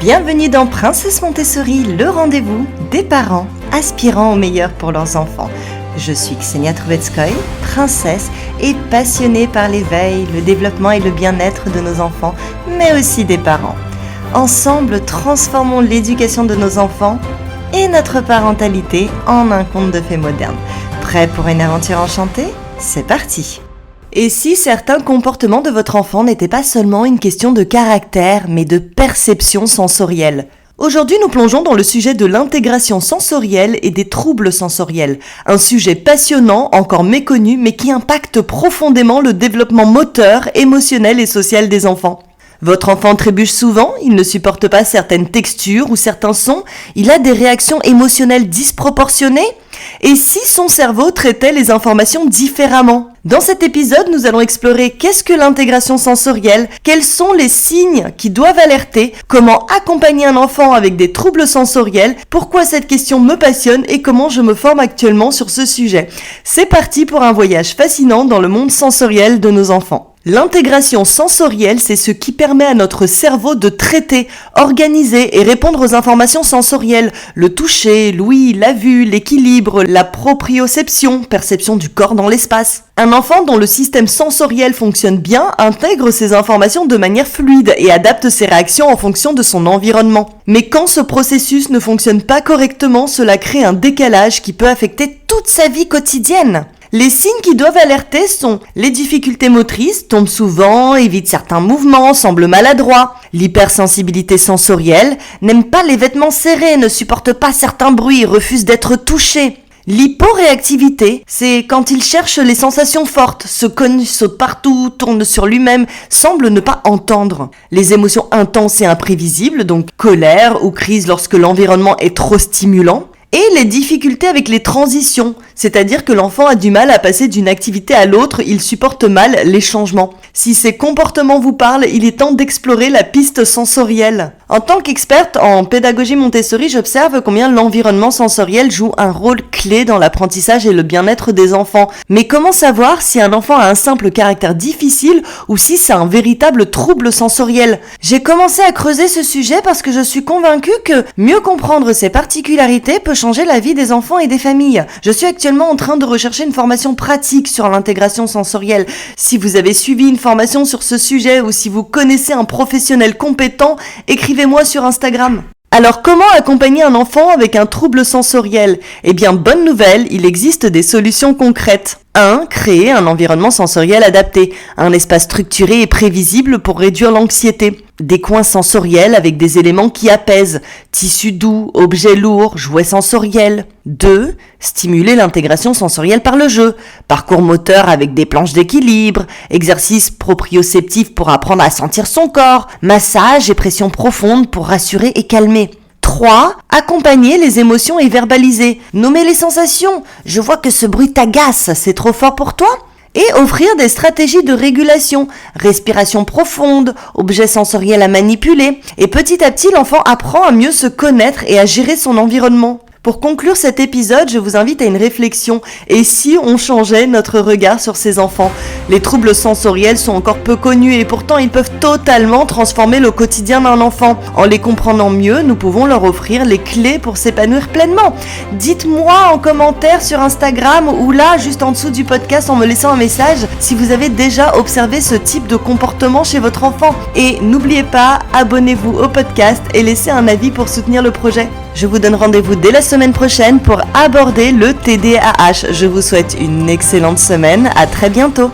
Bienvenue dans Princesse Montessori, le rendez-vous des parents aspirant au meilleur pour leurs enfants. Je suis Ksenia Trubetskoy, princesse et passionnée par l'éveil, le développement et le bien-être de nos enfants, mais aussi des parents. Ensemble, transformons l'éducation de nos enfants et notre parentalité en un conte de fées moderne. Prêt pour une aventure enchantée ? C'est parti ! Et si certains comportements de votre enfant n'étaient pas seulement une question de caractère, mais de perception sensorielle ? Aujourd'hui, nous plongeons dans le sujet de l'intégration sensorielle et des troubles sensoriels. Un sujet passionnant, encore méconnu, mais qui impacte profondément le développement moteur, émotionnel et social des enfants. Votre enfant trébuche souvent, il ne supporte pas certaines textures ou certains sons, il a des réactions émotionnelles disproportionnées. Et si son cerveau traitait les informations différemment ? Dans cet épisode, nous allons explorer qu'est-ce que l'intégration sensorielle, quels sont les signes qui doivent alerter, comment accompagner un enfant avec des troubles sensoriels, pourquoi cette question me passionne et comment je me forme actuellement sur ce sujet. C'est parti pour un voyage fascinant dans le monde sensoriel de nos enfants. L'intégration sensorielle, c'est ce qui permet à notre cerveau de traiter, organiser et répondre aux informations sensorielles. Le toucher, l'ouïe, la vue, l'équilibre, la proprioception, perception du corps dans l'espace. Un enfant dont le système sensoriel fonctionne bien intègre ces informations de manière fluide et adapte ses réactions en fonction de son environnement. Mais quand ce processus ne fonctionne pas correctement, cela crée un décalage qui peut affecter toute sa vie quotidienne. Les signes qui doivent alerter sont les difficultés motrices, tombe souvent, évite certains mouvements, semble maladroit. L'hypersensibilité sensorielle, n'aime pas les vêtements serrés, ne supporte pas certains bruits, refuse d'être touché. L'hyporéactivité, c'est quand il cherche les sensations fortes, se cogne, saute partout, tourne sur lui-même, semble ne pas entendre. Les émotions intenses et imprévisibles, donc colère ou crise lorsque l'environnement est trop stimulant. Et les difficultés avec les transitions, c'est-à-dire que l'enfant a du mal à passer d'une activité à l'autre, il supporte mal les changements. Si ces comportements vous parlent, il est temps d'explorer la piste sensorielle. En tant qu'experte en pédagogie Montessori, j'observe combien l'environnement sensoriel joue un rôle clé dans l'apprentissage et le bien-être des enfants. Mais comment savoir si un enfant a un simple caractère difficile ou si c'est un véritable trouble sensoriel ? J'ai commencé à creuser ce sujet parce que je suis convaincue que mieux comprendre ses particularités peut changer la vie des enfants et des familles. Je suis actuellement en train de rechercher une formation pratique sur l'intégration sensorielle. Si vous avez suivi une formation sur ce sujet ou si vous connaissez un professionnel compétent, écrivez-moi sur Instagram. Alors, comment accompagner un enfant avec un trouble sensoriel ? Eh bien, bonne nouvelle, il existe des solutions concrètes. 1. Créer un environnement sensoriel adapté, un espace structuré et prévisible pour réduire l'anxiété. Des coins sensoriels avec des éléments qui apaisent, tissus doux, objets lourds, jouets sensoriels. 2. Stimuler l'intégration sensorielle par le jeu, parcours moteur avec des planches d'équilibre, exercices proprioceptifs pour apprendre à sentir son corps, massage et pression profonde pour rassurer et calmer. 3. Accompagner les émotions et verbaliser. Nommer les sensations. Je vois que ce bruit t'agace, c'est trop fort pour toi ? Et offrir des stratégies de régulation, respiration profonde, objets sensoriels à manipuler. Et petit à petit, l'enfant apprend à mieux se connaître et à gérer son environnement. Pour conclure cet épisode, je vous invite à une réflexion. Et si on changeait notre regard sur ces enfants ? Les troubles sensoriels sont encore peu connus et pourtant ils peuvent totalement transformer le quotidien d'un enfant. En les comprenant mieux, nous pouvons leur offrir les clés pour s'épanouir pleinement. Dites-moi en commentaire sur Instagram ou là, juste en dessous du podcast en me laissant un message si vous avez déjà observé ce type de comportement chez votre enfant. Et n'oubliez pas, abonnez-vous au podcast et laissez un avis pour soutenir le projet. Je vous donne rendez-vous dès la semaine prochaine pour aborder le TDAH. Je vous souhaite une excellente semaine. À très bientôt.